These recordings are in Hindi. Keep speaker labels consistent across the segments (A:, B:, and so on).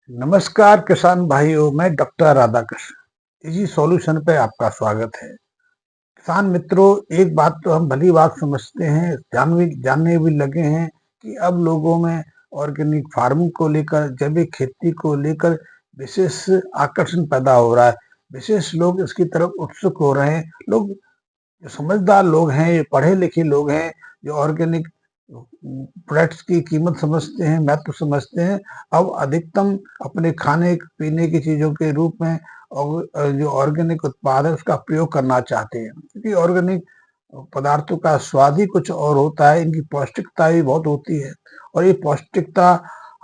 A: नमस्कार किसान भाइयों, मैं डॉक्टर राधाकृष्ण इजी सॉल्यूशन पे आपका स्वागत है। किसान मित्रों, एक बात तो हम भली बात समझते हैं, जानने भी लगे हैं कि अब लोगों में ऑर्गेनिक फार्मिंग को लेकर, जैविक खेती को लेकर विशेष आकर्षण पैदा हो रहा है। विशेष लोग इसकी तरफ उत्सुक हो रहे हैं। लोग जो समझदार लोग हैं, ये पढ़े लिखे लोग हैं, जो ऑर्गेनिक प्रोडक्ट्स की कीमत समझते हैं, महत्व समझते हैं, अब अधिकतम अपने खाने पीने की चीजों के रूप में और जो ऑर्गेनिक उत्पाद है उसका प्रयोग करना चाहते हैं, क्योंकि ऑर्गेनिक पदार्थों का स्वाद ही कुछ और होता है, इनकी पौष्टिकता भी बहुत होती है। और ये पौष्टिकता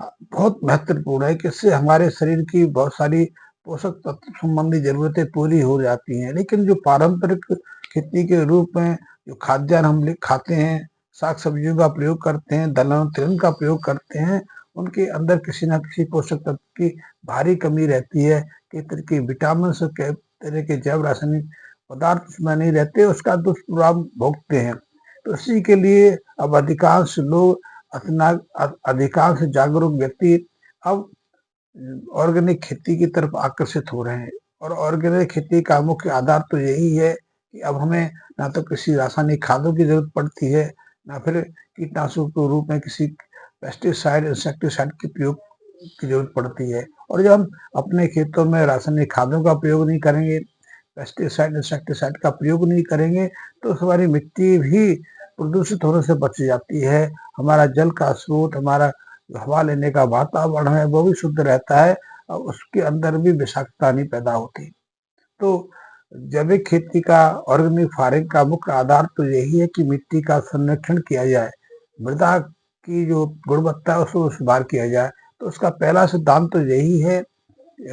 A: बहुत महत्वपूर्ण है कि इससे हमारे शरीर की बहुत सारी पोषक तत्व संबंधी जरूरतें पूरी हो जाती हैं। लेकिन जो पारंपरिक खेती के रूप में जो खाद्यान्न हम खाते हैं, साग सब्जियों का प्रयोग करते हैं, दलहन तिलहन का प्रयोग करते हैं, उनके अंदर किसी न किसी पोषक तत्व की भारी कमी रहती है। कई तरह के विटामिन और कई तरह के जैव रासायनिक पदार्थ उसमें नहीं रहते, उसका दुष्प्रभाव भोगते हैं। तो इसी के लिए अब अधिकांश लोग, अधिकांश जागरूक व्यक्ति अब ऑर्गेनिक खेती की तरफ आकर्षित हो रहे हैं। और ऑर्गेनिक खेती का मुख्य आधार तो यही है कि अब हमें ना तो किसी रासायनिक खादों की जरूरत पड़ती है, ना फिर कीटनाशकों के रूप में किसी पेस्टिसाइड इंसेक्टिसाइड के प्रयोग की जरूरत पड़ती है। और जब हम अपने खेतों में रासायनिक खादों का प्रयोग नहीं करेंगे, पेस्टिसाइड इंसेक्टिसाइड का प्रयोग नहीं करेंगे, तो हमारी मिट्टी भी प्रदूषित होने से बच जाती है। हमारा जल का स्रोत, हमारा हवा लेने का वातावरण है, वो भी शुद्ध रहता है और उसके अंदर भी विषाक्तता नहीं पैदा होती। तो जैविक खेती का, ऑर्गेनिक फार्मिंग का मुख्य आधार तो यही है कि मिट्टी का संरक्षण किया जाए, मृदा की जो गुणवत्ता है उसको सुधार किया जाए। तो उसका पहला सिद्धांत तो यही है,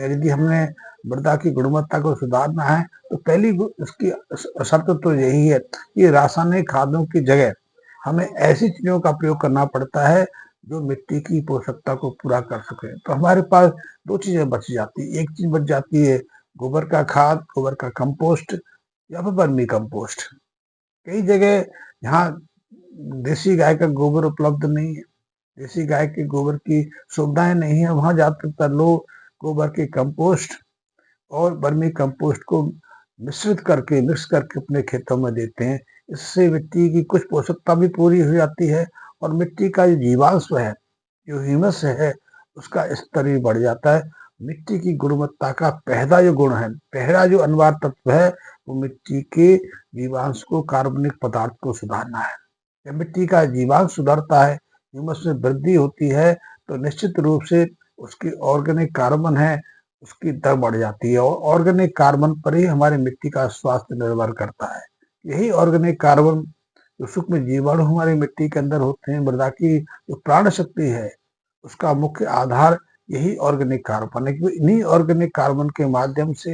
A: यदि हमने मृदा की गुणवत्ता को सुधारना है तो पहली इसकी शर्त तो यही है कि रासायनिक खादों की जगह हमें ऐसी चीजों का प्रयोग करना पड़ता है जो मिट्टी की पोषकता को पूरा कर सके। तो हमारे पास दो चीजें बच जाती है। एक चीज बच जाती है गोबर का खाद, गोबर का कंपोस्ट या फिर वर्मी कंपोस्ट। कई जगह यहाँ देसी गाय का गोबर उपलब्ध नहीं है, देसी गाय के गोबर की सुविधाएं नहीं है, वहां ज्यादातर लोग गोबर के कंपोस्ट और वर्मी कंपोस्ट को मिक्स करके अपने खेतों में देते हैं। इससे मिट्टी की कुछ पोषकता भी पूरी हो जाती है और मिट्टी का जो जीवांश है, जो ह्यूमस है, उसका स्तर भी बढ़ जाता है। मिट्टी की गुणवत्ता का पहला जो गुण है, पहला जो अनिवार्य तत्व है, वो मिट्टी के जीवांश को, कार्बनिक पदार्थ को सुधारना है। जब मिट्टी का जीवांश सुधरता है, ह्यूमस में वृद्धि होती है, तो निश्चित रूप से उसकी ऑर्गेनिक कार्बन है, उसकी दर बढ़ जाती है। और ऑर्गेनिक कार्बन पर ही हमारी मिट्टी का स्वास्थ्य निर्भर करता है। यही ऑर्गेनिक कार्बन, जो सूक्ष्म जीवाणु हमारी मिट्टी के अंदर होते हैं, मृदा की जो प्राण शक्ति है, उसका मुख्य आधार यही ऑर्गेनिक कार्बन है। क्योंकि इन्हीं ऑर्गेनिक कार्बन के माध्यम से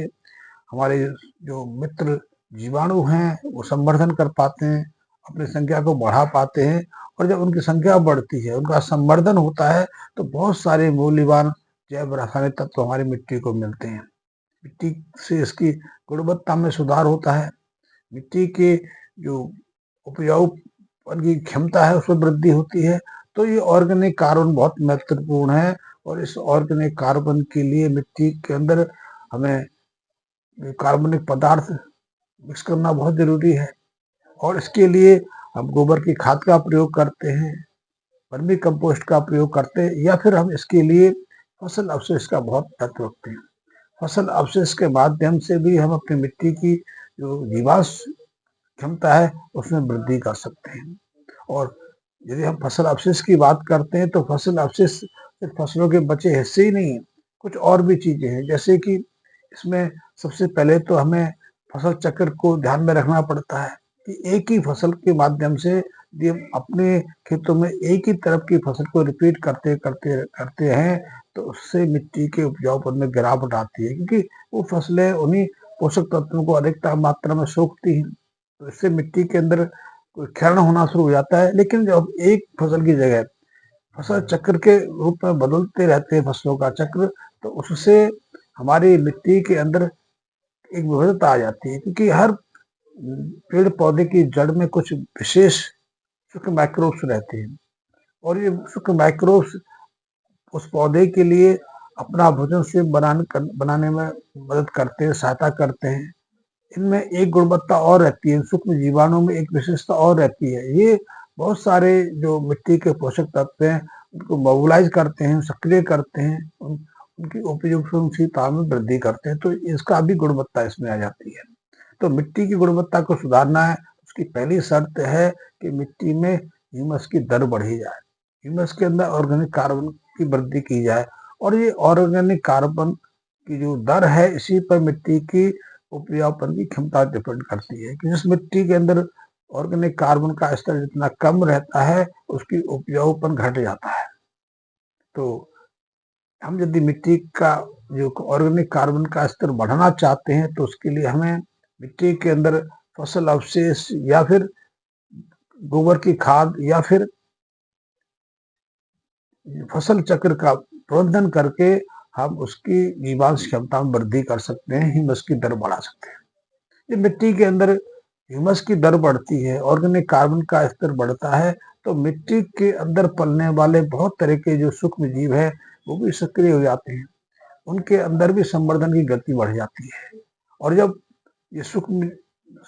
A: हमारे जो मित्र जीवाणु हैं वो संवर्धन कर पाते हैं, अपनी संख्या को बढ़ा पाते हैं। और जब उनकी संख्या बढ़ती है, उनका संवर्धन होता है, तो बहुत सारे मूल्यवान जैव रासायनिक तत्व हमारी मिट्टी को मिलते हैं। मिट्टी से इसकी गुणवत्ता में सुधार होता है, मिट्टी के जो उपजाऊपन की क्षमता है उसमें वृद्धि होती है। तो ये ऑर्गेनिक कार्बन बहुत महत्वपूर्ण है और इस ऑर्गेनिक कार्बन के लिए मिट्टी के अंदर हमें कार्बनिक पदार्थ मिक्स करना बहुत जरूरी है। और इसके लिए हम गोबर की खाद का प्रयोग करते हैं, वर्मी कंपोस्ट का प्रयोग करते हैं, या फिर हम इसके लिए फसल अवशेष का बहुत महत्व रखते हैं। फसल अवशेष के माध्यम से भी हम अपनी मिट्टी की जो जीवांश क्षमता है उसमें वृद्धि कर सकते हैं। और यदि हम फसल अवशेष की बात करते हैं तो फसल अवशेष सिर्फ फसलों के बचे हिस्से ही नहीं है, कुछ और भी चीजें हैं। जैसे कि इसमें सबसे पहले तो हमें फसल चक्र को ध्यान में रखना पड़ता है कि एक ही फसल के माध्यम से यदि हम अपने खेतों में एक ही तरफ की फसल को रिपीट करते करते करते हैं, तो उससे मिट्टी के उपजाऊपन में गिरावट आती है, क्योंकि वो फसलें उन्हीं पोषक तत्वों को अधिकतम मात्रा में सोखती हैं। तो इससे मिट्टी के अंदर क्षरण होना शुरू हो जाता है। लेकिन जब एक फसल की जगह फसल चक्र के रूप में बदलते रहते हैं, फसलों का चक्र, तो उससे हमारी मिट्टी के अंदर एक विविधता आ जाती है, क्योंकि हर पेड़ पौधे की जड़ में कुछ विशेष सूक्ष्म माइक्रोब्स रहते हैं। और ये सूक्ष्म माइक्रोब्स उस पौधे के लिए अपना भोजन स्वयं बनाने में मदद करते हैं, सहायता करते हैं। इनमें एक गुणवत्ता और रहती है, सूक्ष्म जीवाणु में एक विशेषता और रहती है। ये बहुत सारे जो मिट्टी के पोषक तत्व हैं उनको मोबिलाइज करते हैं, सक्रिय करते हैं, उनकी उपयोगशीलता में वृद्धि करते हैं। तो इसका भी गुणवत्ता इसमें आ जाती है। तो मिट्टी की गुणवत्ता को सुधारना है, उसकी पहली शर्त है कि मिट्टी में ह्यूमस की दर बढ़ी जाए, ह्यूमस के अंदर ऑर्गेनिक कार्बन की वृद्धि की जाए। और ये ऑर्गेनिक कार्बन की जो दर है, इसी पर मिट्टी की उपजाऊपन की क्षमता डिपेंड करती है कि जिस मिट्टी के अंदर ऑर्गेनिक कार्बन का स्तर जितना कम रहता है, उसकी उपजाऊपन घट जाता है। तो हम यदि मिट्टी का जो ऑर्गेनिक कार्बन का स्तर बढ़ाना चाहते हैं, तो उसके लिए हमें मिट्टी के अंदर फसल अवशेष या फिर गोबर की खाद या फिर फसल चक्र का प्रबंधन करके हम उसकी जीवांश क्षमता में वृद्धि कर सकते हैं, ह्यूमस की दर बढ़ा सकते हैं। ये मिट्टी के अंदर ह्यूमस की दर बढ़ती है, ऑर्गेनिक कार्बन का स्तर बढ़ता है, तो मिट्टी के अंदर पलने वाले बहुत तरह के जो सूक्ष्म जीव है वो भी सक्रिय हो जाते हैं, उनके अंदर भी संवर्धन की गति बढ़ जाती है। और जब ये सूक्ष्म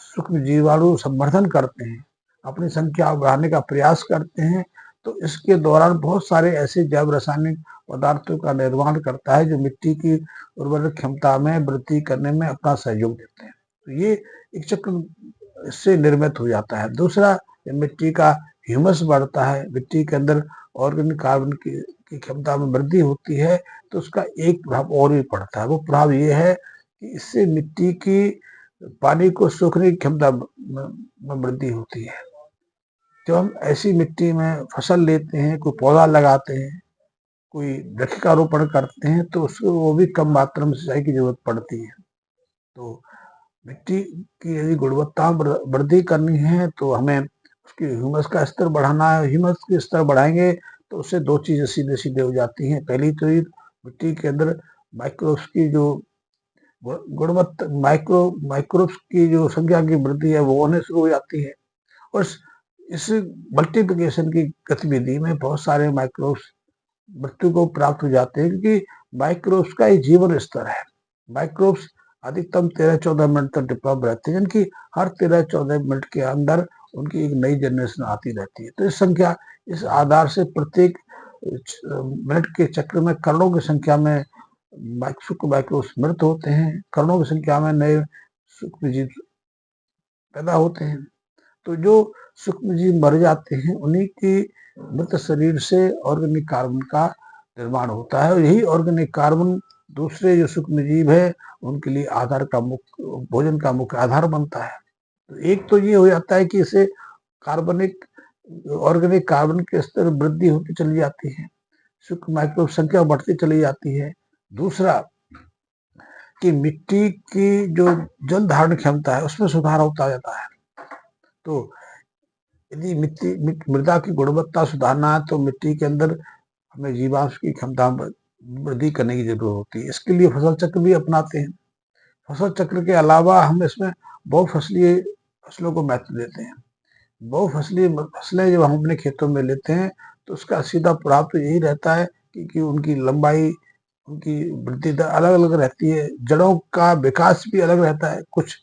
A: सूक्ष्म जीवाणु संवर्धन करते हैं, अपनी संख्या बढ़ाने का प्रयास करते हैं, तो इसके दौरान बहुत सारे ऐसे जैव रासायनिक पदार्थों का निर्माण करता है जो मिट्टी की उर्वरक क्षमता में वृद्धि करने में अपना सहयोग देते हैं। तो ये एक चक्र इससे निर्मित हो जाता है। दूसरा, मिट्टी का ह्यूमस बढ़ता है, मिट्टी के अंदर ऑर्गेनिक कार्बन की क्षमता में वृद्धि होती है, तो उसका एक प्रभाव और भी पड़ता है। वो प्रभाव ये है कि इससे मिट्टी की पानी को सोखने की क्षमता में वृद्धि होती है। जब हम ऐसी मिट्टी में फसल लेते हैं, कोई पौधा लगाते हैं, कोई वृक्षारोपण करते हैं, तो उसको वो भी कम मात्रा में सिंचाई की जरूरत पड़ती है। तो मिट्टी की यदि गुणवत्ता वृद्धि करनी है तो हमें उसकी ह्यूमस का स्तर बढ़ाना है। ह्यूमस के स्तर बढ़ाएंगे तो उससे दो चीजें सीधे सीधे हो जाती हैं। पहली तो ये मिट्टी के अंदर माइक्रोब्स की जो गुणवत्ता माइक्रोब्स की जो संख्या की वृद्धि है वो होने शुरू हो जाती है। और इस मल्टीप्लिकेशन की गतिविधि में बहुत सारे माइक्रोब्स मृत्यु को प्राप्त हो जाते हैं, क्योंकि माइक्रोब्स का एक जीवन स्तर है। माइक्रोब्स अधिकतम 13-14 मिनट तक डेवलप रहते हैं, जिनकी हर 13-14 मिनट के अंदर उनकी एक नई जनरेशन आती रहती है। तो इस आधार से प्रत्येक मिनट के चक्र में करोड़ों की संख्या में सूक्ष्म माइक्रोब्स मृत होते हैं, करोड़ों की संख्या में नए सूक्ष्म जीव पैदा होते हैं। तो जो सूक्ष्म जीव मर जाते हैं, उन्हीं की मृत शरीर से ऑर्गेनिक कार्बन का निर्माण होता है, और यही ऑर्गेनिक कार्बन दूसरे जो सूक्ष्म जीव है उनके लिए आधार का मुख्य भोजन का मुख्य आधार बनता है। तो एक तो ये हो जाता है कि इसे कार्बनिक ऑर्गेनिक कार्बन के स्तर वृद्धि होती चली जाती है, सूक्ष्म माइक्रोब संख्या बढ़ती चली जाती है। दूसरा कि मिट्टी की जो जल धारण क्षमता है उसमें सुधार होता जाता है। तो यदि मृदा की गुणवत्ता सुधारना है तो मिट्टी के अंदर हमें जीवांश की क्षमता वृद्धि करने की जरूरत होती है। इसके लिए फसल चक्र भी अपनाते हैं। फसल चक्र के अलावा हम इसमें बहुफसलीय फसलों को महत्व देते हैं। बहुफसलीय फसलें जब हम अपने खेतों में लेते हैं तो उसका सीधा प्रभाव तो यही रहता है कि उनकी लंबाई, उनकी वृद्धि दर अलग अलग रहती है, जड़ों का विकास भी अलग रहता है। कुछ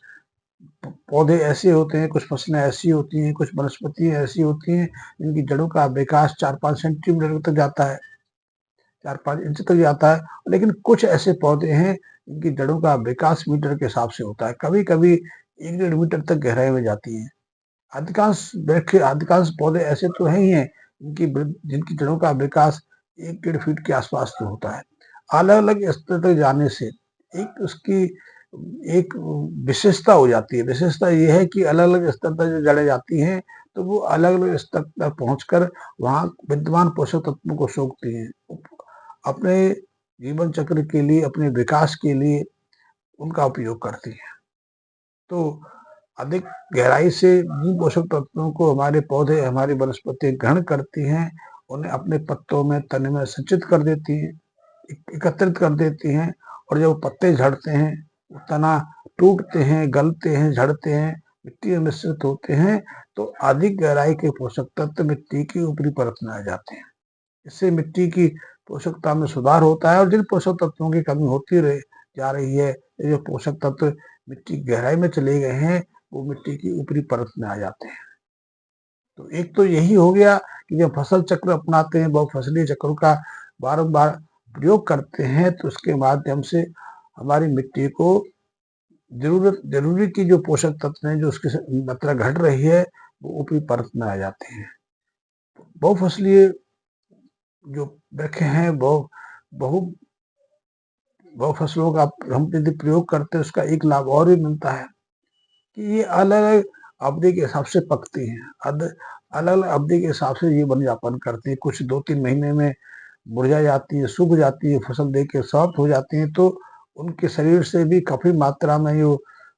A: पौधे ऐसे होते हैं, कुछ फसलें ऐसी होती हैं, कुछ वनस्पति ऐसी होती हैं जिनकी जड़ों का विकास 4-5 सेंटीमीटर तक जाता है, 4-5 इंच तक जाता है। लेकिन कुछ ऐसे पौधे हैं जिनकी जड़ों का विकास मीटर के हिसाब से होता है, कभी कभी 1-1.5 मीटर तक गहराई में जाती है। अधिकांश पौधे ऐसे तो है ही हैं जिनकी जड़ों का विकास 1-1.5 फीट के आसपास तो होता है। अलग अलग स्तर तक जाने से एक उसकी एक विशेषता हो जाती है। विशेषता ये है कि अलग अलग स्तर तक जो जड़ें जाती हैं तो वो अलग अलग स्तर तक पहुंचकर वहां विद्यमान पोषक तत्वों को सोखती हैं, अपने जीवन चक्र के लिए, अपने विकास के लिए उनका उपयोग करती हैं। तो अधिक गहराई से जिन पोषक तत्वों को हमारे पौधे, हमारी वनस्पति ग्रहण करती हैं, उन्हें अपने पत्तों में, तने में संचित कर देती हैं, एकत्रित कर देती हैं। और जब पत्ते झड़ते हैं, तना टूटते हैं, गलते हैं, झड़ते हैं, मिट्टी में मिश्रित होते हैं, तो अधिक गहराई के पोषक तत्व मिट्टी की ऊपरी परत में आ जाते हैं। इससे मिट्टी की पोषकता में सुधार होता है और जिन पोषक तत्वों की कमी होती रहे जा रही है, ये जो पोषक तत्व मिट्टी की गहराई में चले गए हैं, वो मिट्टी की ऊपरी परत में आ जाते हैं। तो एक तो यही हो गया कि जब फसल चक्र अपनाते हैं, बहुफसलीय चक्रों का बारंबार प्रयोग करते हैं, तो उसके माध्यम से हमारी मिट्टी को जरूरी की जो पोषक तत्व हैं, जो उसकी मात्रा घट रही है, वो ऊपरी परत में आ जाते हैं। बहुफसलीय जो वृक्ष हैं, बहु बहुफसलों का हम यदि प्रयोग करते हैं, उसका एक लाभ और भी मिलता है कि ये अलग अलग अवधि के हिसाब से पकती हैं, अलग अलग अवधि के हिसाब से ये वन यापन करती है। कुछ 2-3 महीने में मुरझा जाती है, सूख जाती है, फसल दे के समाप्त हो जाती है, तो उनके शरीर से भी काफी मात्रा में जो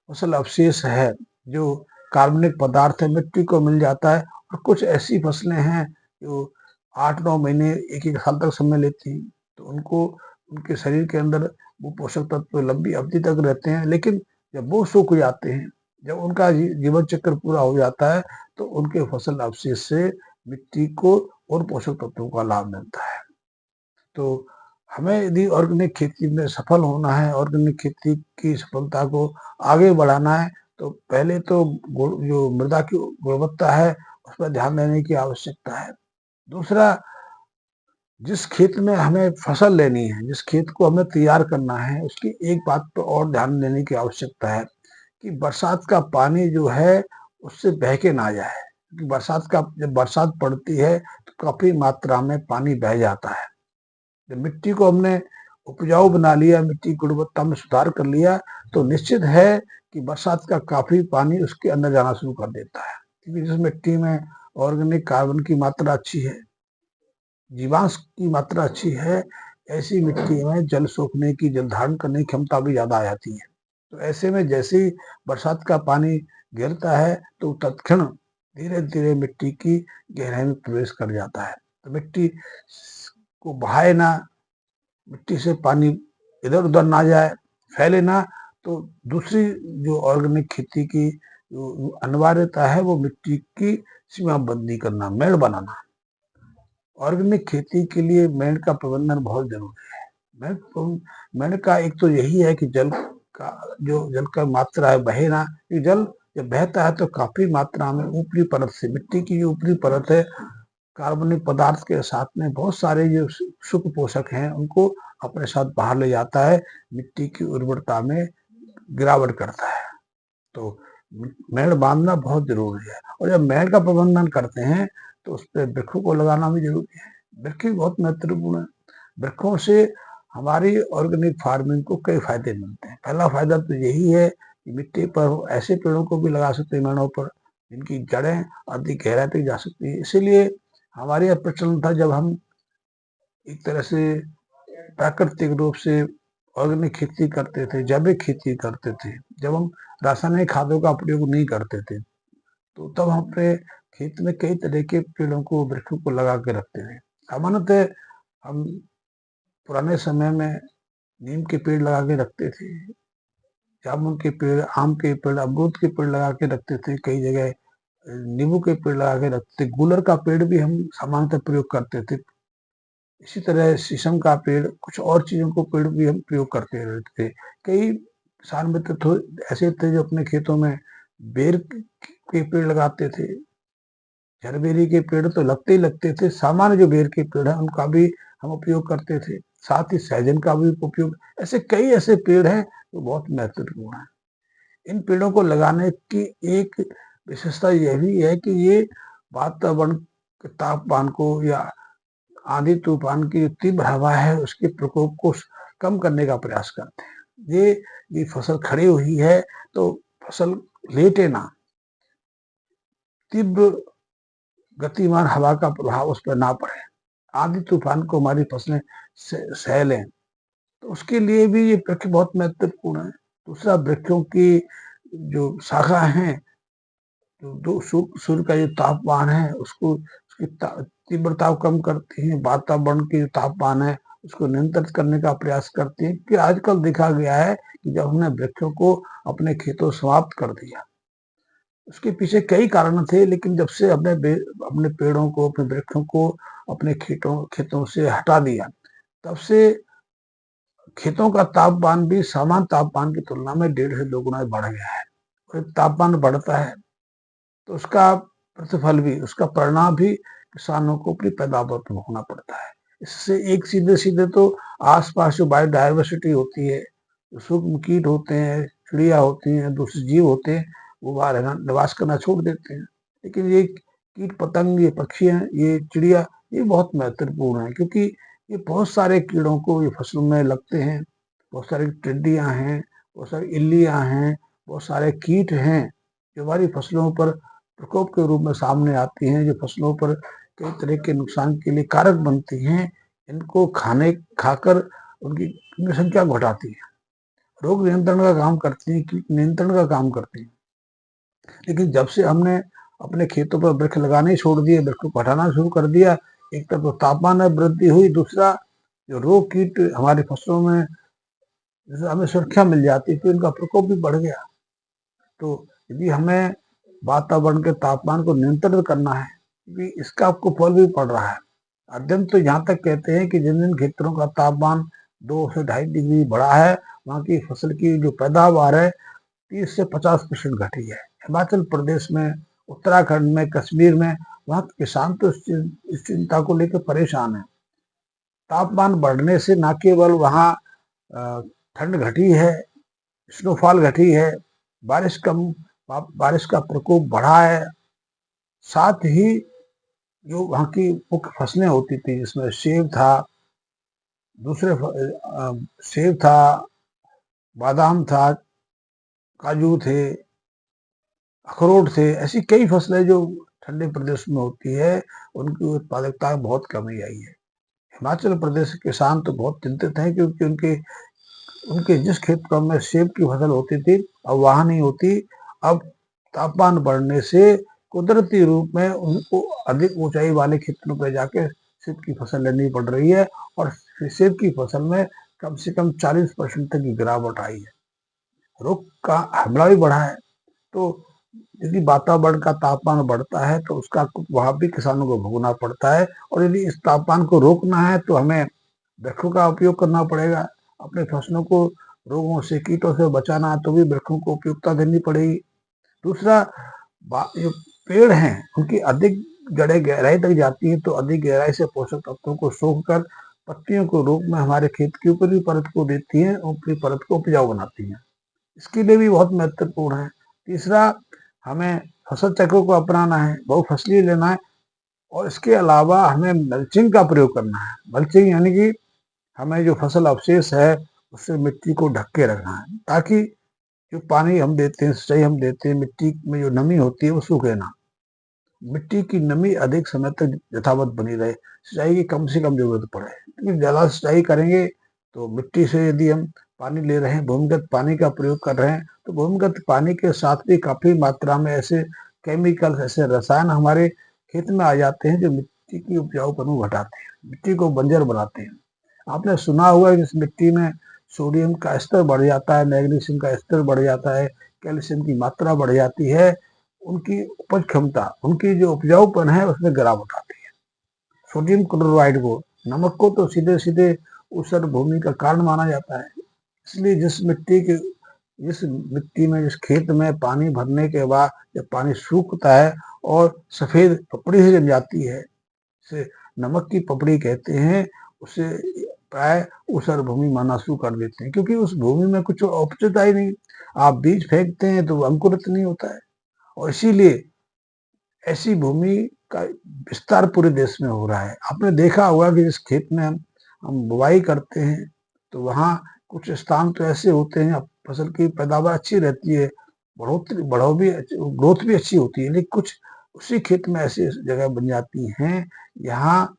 A: फसल अवशेष है, जो कार्बनिक पदार्थ है, मिट्टी को मिल जाता है। और कुछ ऐसी फसलें हैं जो 8-9 महीने, 1-1 साल तक समय लेती हैं, तो उनको उनके शरीर के अंदर वो पोषक तत्व लंबी अवधि तक रहते हैं। लेकिन जब वो सूख जाते हैं, जब उनका जीवन चक्र पूरा हो जाता है, तो उनके फसल अवशेष से मिट्टी को और पोषक तत्वों का लाभ मिलता है। तो हमें यदि ऑर्गेनिक खेती में सफल होना है, ऑर्गेनिक खेती की सफलता को आगे बढ़ाना है, तो पहले तो जो मृदा की गुणवत्ता है, उस पर ध्यान देने की आवश्यकता है। दूसरा, जिस खेत में हमें फसल लेनी है, जिस खेत को हमें तैयार करना है, उसकी एक बात पर और ध्यान देने की आवश्यकता है कि बरसात का पानी जो है, उससे बह के ना जाए। क्योंकि जब बरसात पड़ती है, तो काफी मात्रा में पानी बह जाता है। जब मिट्टी को हमने उपजाऊ बना लिया, मिट्टी की गुणवत्ता में सुधार कर लिया, तो निश्चित है कि बरसात का काफी पानी उसके अंदर जाना शुरू कर देता है। क्योंकि जिस मिट्टी में ऑर्गेनिक कार्बन की मात्रा अच्छी है, जीवांश की मात्रा अच्छी है, ऐसी मिट्टी में जल सोखने की, जल धारण करने की क्षमता भी ज्यादा आ जाती है। तो ऐसे में जैसे ही बरसात का पानी गिरता है, तो तत्क्षण धीरे धीरे मिट्टी की गहराई में प्रवेश कर जाता है। तो मिट्टी को बहाए ना, मिट्टी से पानी इधर उधर ना जाए, फैले ना। तो दूसरी जो ऑर्गेनिक खेती की जो अनिवार्यता है, वो मिट्टी की सीमाबंदी करना, मेड़ बनाना। ऑर्गेनिक खेती के लिए मेड़ का प्रबंधन बहुत जरूरी है। मेड़ का एक तो यही है कि जल का मात्रा है, बहे ना। जल जब बहता है, तो काफी मात्रा में ऊपरी परत से, मिट्टी की जो ऊपरी परत है, कार्बनिक पदार्थ के साथ में बहुत सारे जो सूक्ष्म पोषक हैं, उनको अपने साथ बाहर ले जाता है, मिट्टी की उर्वरता में गिरावट करता है। तो मेड़ बांधना बहुत जरूरी है। और जब मेड़ का प्रबंधन करते हैं, तो उस पर वृक्षों को लगाना भी जरूरी है। वृक्ष बहुत महत्वपूर्ण है। वृक्षों से हमारी ऑर्गेनिक फार्मिंग को कई फायदे मिलते हैं। पहला फायदा तो यही है कि मिट्टी पर ऐसे पेड़ों को भी लगा सकते हैं, मेड़ों पर, जिनकी जड़ें अधिक गहराई तक जा सकती है। इसीलिए हमारे यहाँ प्रचलन था, जब हम एक तरह से प्राकृतिक रूप से ऑर्गेनिक खेती करते थे, जैविक खेती करते थे, जब हम रासायनिक खादों का प्रयोग नहीं करते थे, तो तब हम अपने खेत में कई तरह के पेड़ों को, वृक्षों को लगा के रखते थे। सामान्यतः हम पुराने समय में नीम के पेड़ लगा के रखते थे, जामुन के पेड़, आम के पेड़, अमरूद के पेड़ लगा के रखते थे, कई जगह नींबू के पेड़ लगा के रखते थे। गूलर का पेड़ भी हम सामान्यतः प्रयोग करते थे। इसी तरह शीशम का पेड़, कुछ और चीजों को पेड़ भी हम प्रयोग करते रहते थे। कई किसान मित्र तो ऐसे थे जो अपने खेतों में बेर के पेड़ लगाते थे। झरबेरी के पेड़ तो लगते ही लगते थे। सामान्य जो बेर के पेड़ है, उनका भी हम उपयोग करते थे। साथ ही सहजन का भी उपयोग। ऐसे ऐसे पेड़ हैं जो बहुत महत्वपूर्ण है। इन पेड़ों को लगाने की एक विशेषता यह भी है कि ये वातावरण के तापमान को, या आंधी तूफान की जो तीव्र हवा है, उसके प्रकोप को कम करने का प्रयास करते हैं। ये फसल खड़ी हुई है, तो फसल लेटे ना, तीव्र गतिमान हवा का प्रभाव उस पर ना पड़े, आंधी तूफान को हमारी फसलें सह लें, तो उसके लिए भी ये वृक्ष बहुत महत्वपूर्ण है। दूसरा, वृक्षों की जो शाखा है, जो सूर्य का जो तापमान है, उसको, उसकी तीव्रता को कम करती है, वातावरण के जो तापमान है उसको नियंत्रित करने का प्रयास करती है। कि आजकल देखा गया है कि जब हमने वृक्षों को अपने खेतों समाप्त कर दिया, उसके पीछे कई कारण थे, लेकिन जब से अपने पेड़ों को, अपने वृक्षों को अपने खेतों से हटा दिया, तब से खेतों का तापमान भी सामान्य तापमान की तुलना में 1.5 से 2 गुना बढ़ गया है। और तापमान बढ़ता है तो उसका प्रतिफल भी, उसका परिणाम भी किसानों को अपनी पैदावार पर भोगना पड़ता है। इससे एक सीधे सीधे तो आसपास जो बायोडायवर्सिटी होती है, सूक्ष्म कीट होते हैं, चिड़िया होती हैं, दूसरे जीव होते हैं, वो वहाँ रहना निवास करना छोड़ देते हैं। लेकिन ये कीट पतंग, ये पक्षी हैं, ये चिड़िया, ये बहुत महत्वपूर्ण है, क्योंकि ये बहुत सारे कीड़ों को ये फसलों में लगते हैं। बहुत सारी टिड्डियाँ हैं, बहुत सारी इल्लियाँ हैं, बहुत सारे कीट हैं जो हमारी फसलों पर प्रकोप के रूप में सामने आती हैं, जो फसलों पर कई तरह के नुकसान के लिए कारक बनती हैं। इनको खाकर उनकी संख्या घटाती है, रोग नियंत्रण का काम करती हैं, कीट नियंत्रण का काम करती हैं। लेकिन जब से हमने अपने खेतों पर वृक्ष लगाने छोड़ दिए, वृक्ष को हटाना शुरू कर दिया, एक तरफ तो तापमान में वृद्धि हुई, दूसरा जो रोग कीट हमारी फसलों में जैसे हमें सुरक्षा मिल जाती तो इनका प्रकोप भी बढ़ गया। तो यदि हमें वातावरण के तापमान को नियंत्रित करना है, क्योंकि इसका आपको फल भी पड़ रहा है। अध्ययन तो यहाँ तक कहते हैं कि जिन जिन क्षेत्रों का तापमान 2 से 2.5 डिग्री बढ़ा है, वहाँ की फसल की जो पैदावार है 30 से 50% घटी है। हिमाचल प्रदेश में, उत्तराखंड में, कश्मीर में, वहाँ के किसान तो इस चिंता को लेकर परेशान है। तापमान बढ़ने से न केवल वहाँ ठंड घटी है, स्नोफॉल घटी है, बारिश कम बारिश का प्रकोप बढ़ा है, साथ ही जो वहाँ की मुख्य फसलें होती थी जिसमें सेब था, दूसरे सेब था, बादाम था, काजू थे, अखरोट थे, ऐसी कई फसलें जो ठंडे प्रदेश में होती है, उनकी उत्पादकता में बहुत कमी आई है। हिमाचल प्रदेश के किसान तो बहुत चिंतित हैं, क्योंकि उनके उनके जिस क्षेत्रों में सेब की फसल होती थी अब वहां नहीं होती। अब तापमान बढ़ने से कुदरती रूप में उनको अधिक ऊंचाई वाले क्षेत्रों पर जाके सेब की फसल लेनी पड़ रही है, और सेब की फसल में कम से कम 40% तक की गिरावट आई है। रोग का हमला भी बढ़ा है। तो यदि वातावरण का तापमान बढ़ता है तो उसका वहां भी किसानों को भोगना पड़ता है, और यदि इस तापमान को रोकना है तो हमें वृक्षों का उपयोग करना पड़ेगा। अपने फसलों को रोगों से, कीटों से बचाना है तो भी वृक्षों को उपयोगिता देनी पड़ेगी। दूसरा, जो पेड़ हैं उनकी अधिक जड़ें गहराई तक जाती हैं, तो अधिक गहराई से पोषक तत्वों को सोख कर पत्तियों को रूप में हमारे खेत की ऊपरी परत को देती हैं, ऊपरी परत को उपजाऊ बनाती हैं। इसके लिए भी बहुत महत्वपूर्ण है। तीसरा, हमें फसल चक्र को अपनाना है, बहुफसली लेना है, और इसके अलावा हमें मल्चिंग का प्रयोग करना है। मल्चिंग यानी कि हमें जो फसल अवशेष है उससे मिट्टी को ढक के रखना है, ताकि जो पानी हम देते हैं, सिंचाई हम देते हैं, मिट्टी में जो नमी होती है वो सूखे ना। मिट्टी की नमी अधिक समय तक यथावत बनी रहे, सिंचाई की कम से कम जरूरत पड़े, क्योंकि ज़्यादा सिंचाई करेंगे तो मिट्टी से यदि हम पानी ले रहे हैं, भूमिगत पानी का प्रयोग कर रहे हैं, तो भूमिगत पानी के साथ भी काफ़ी मात्रा में ऐसे केमिकल्स, ऐसे रसायन हमारे खेत में आ जाते हैं जो मिट्टी की उपजाऊपन को घटाते हैं, मिट्टी को बंजर बनाते हैं। आपने सुना होगा कि इस मिट्टी में सोडियम का स्तर बढ़ जाता है, मैग्नीशियम का स्तर बढ़ जाता है, कैल्शियम की मात्रा बढ़ जाती है, उनकी उपज क्षमता, उनकी जो उपजाऊपन है उसमें गिरावट आती है। सोडियम क्लोराइड को, नमक को तो सीधे सीधे ऊसर भूमि का कारण माना जाता है। इसलिए जिस मिट्टी में, जिस खेत में पानी भरने के बाद जब पानी सूखता है और सफेद पपड़ी से जम जाती है, से नमक की पपड़ी कहते हैं, उसे प्राय ऊसर भूमि मानना शुरू कर देते हैं, क्योंकि उस भूमि में कुछ औपचता ही नहीं। आप बीज फेंकते हैं तो अंकुरित नहीं होता है, और इसीलिए ऐसी भूमि का विस्तार पूरे देश में हो रहा है। आपने देखा होगा कि जिस खेत में हम बुवाई करते हैं तो वहाँ कुछ स्थान तो ऐसे होते हैं फसल की पैदावार अच्छी रहती है, बढ़ोतरी बढ़ो भी ग्रोथ भी अच्छी होती है, लेकिन कुछ उसी खेत में ऐसी जगह बन जाती हैं, यहाँ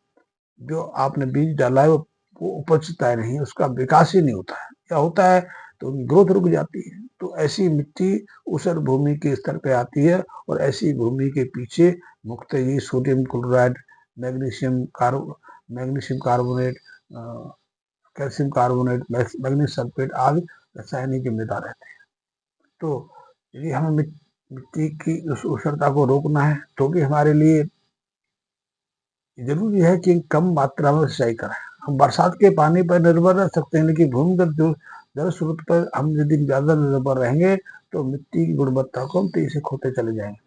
A: जो आपने बीज डाला है वो उपजता है नहीं, उसका विकास ही नहीं होता है, क्या होता है तो उनकी ग्रोथ रुक जाती है। तो ऐसी मिट्टी ऊसर भूमि के स्तर पे आती है, और ऐसी भूमि के पीछे मुख्यतः ये sodium chloride, magnesium carbonate, calcium carbonate, magnesium sulphate आदि रासायनिक जिम्मेदार रहते हैं। तो यदि हमें मिट्टी की उस ऊसरता को रोकना है तो भी हमारे लिए जरूरी है कि कम मात्रा में सिंचाई करें। हम बरसात के पानी पर निर्भर रह सकते हैं, लेकिन भूमिगत जो जल स्रोत पर हम यदि ज्यादा निर्भर रहेंगे तो मिट्टी की गुणवत्ता को हम तेजी से खोते चले जाएंगे।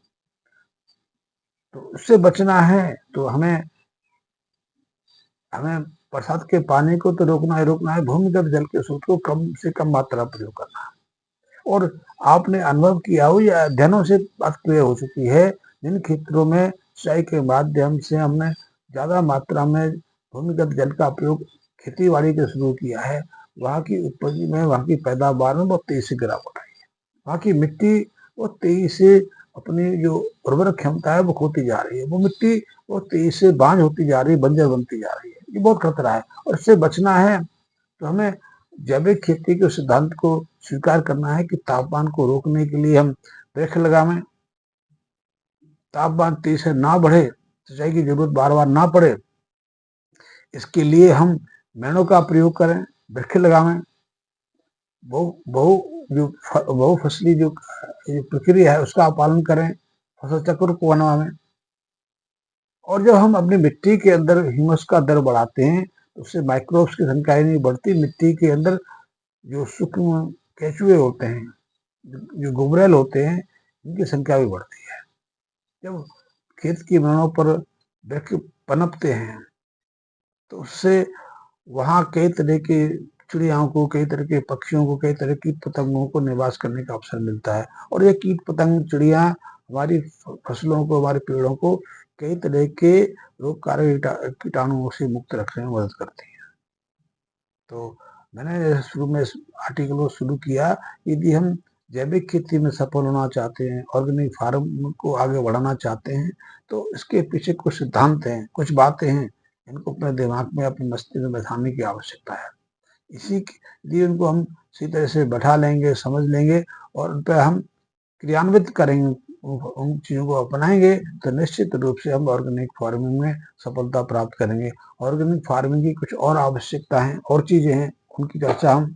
A: तो उससे बचना है तो हमें हमें बरसात के पानी को तो रोकना है, भूमिगत जल के स्रोत को कम से कम मात्रा प्रयोग करना है। और आपने अनुभव किया हो या अध्ययनों से बात क्लियर हो चुकी है, जिन क्षेत्रों में सिंचाई के माध्यम से हमने ज्यादा मात्रा में भूमिगत जल का प्रयोग खेती बाड़ी के शुरू किया है, वहाँ की उपज में, वहाँ की पैदावार में बहुत तेजी से गिरावट आई है। वहाँ की मिट्टी बहुत तेजी से अपनी जो उर्वरक क्षमता है वो खोती जा रही है, वो मिट्टी बहुत तेजी से बांझ होती जा रही है, बंजर बनती जा रही है। ये बहुत खतरा है और इससे बचना है तो हमें जैविक खेती के सिद्धांत को स्वीकार करना है कि तापमान को रोकने के लिए हम वृक्ष लगावें, तापमान तेजी से ना बढ़े, सिंचाई की जरूरत बार बार ना पड़े, इसके लिए हम मेड़ों का प्रयोग करें, वृक्ष लगावें, बहु फसली जो प्रक्रिया है उसका पालन करें, फसल चक्र को बनवावें। और जब हम अपनी मिट्टी के अंदर ह्यूमस का दर बढ़ाते हैं तो उससे माइक्रोब्स की संख्या ही नहीं बढ़ती, मिट्टी के अंदर जो सूक्ष्म केचुए होते हैं, जो गुबरैल होते हैं, इनकी संख्या भी बढ़ती है। जब खेत की मेड़ों पर वृक्ष पनपते हैं तो उससे वहाँ कई तरह के चिड़ियाओं को, कई तरह के पक्षियों को, कई तरह की पतंगों को निवास करने का अवसर मिलता है। और ये कीट पतंग चिड़िया हमारी फसलों को, हमारे पेड़ों को कई तरह के रोगकारक कीटाणुओं से मुक्त रखने में मदद करती है। तो मैंने शुरू में इस आर्टिकल को शुरू किया, यदि हम जैविक खेती में सफल होना चाहते हैं, ऑर्गेनिक फार्म को आगे बढ़ाना चाहते हैं, तो इसके पीछे कुछ सिद्धांत हैं, कुछ बातें हैं, इनको अपने दिमाग में, अपने मस्तिष्क में बैठाने की आवश्यकता है। इसी लिए उनको हम सही तरह से बैठा लेंगे, समझ लेंगे और उन पर हम क्रियान्वित करेंगे, उन चीज़ों को अपनाएंगे तो निश्चित रूप से हम ऑर्गेनिक फार्मिंग में सफलता प्राप्त करेंगे। ऑर्गेनिक फार्मिंग की कुछ और आवश्यकता है और चीज़ें हैं, उनकी चर्चा हम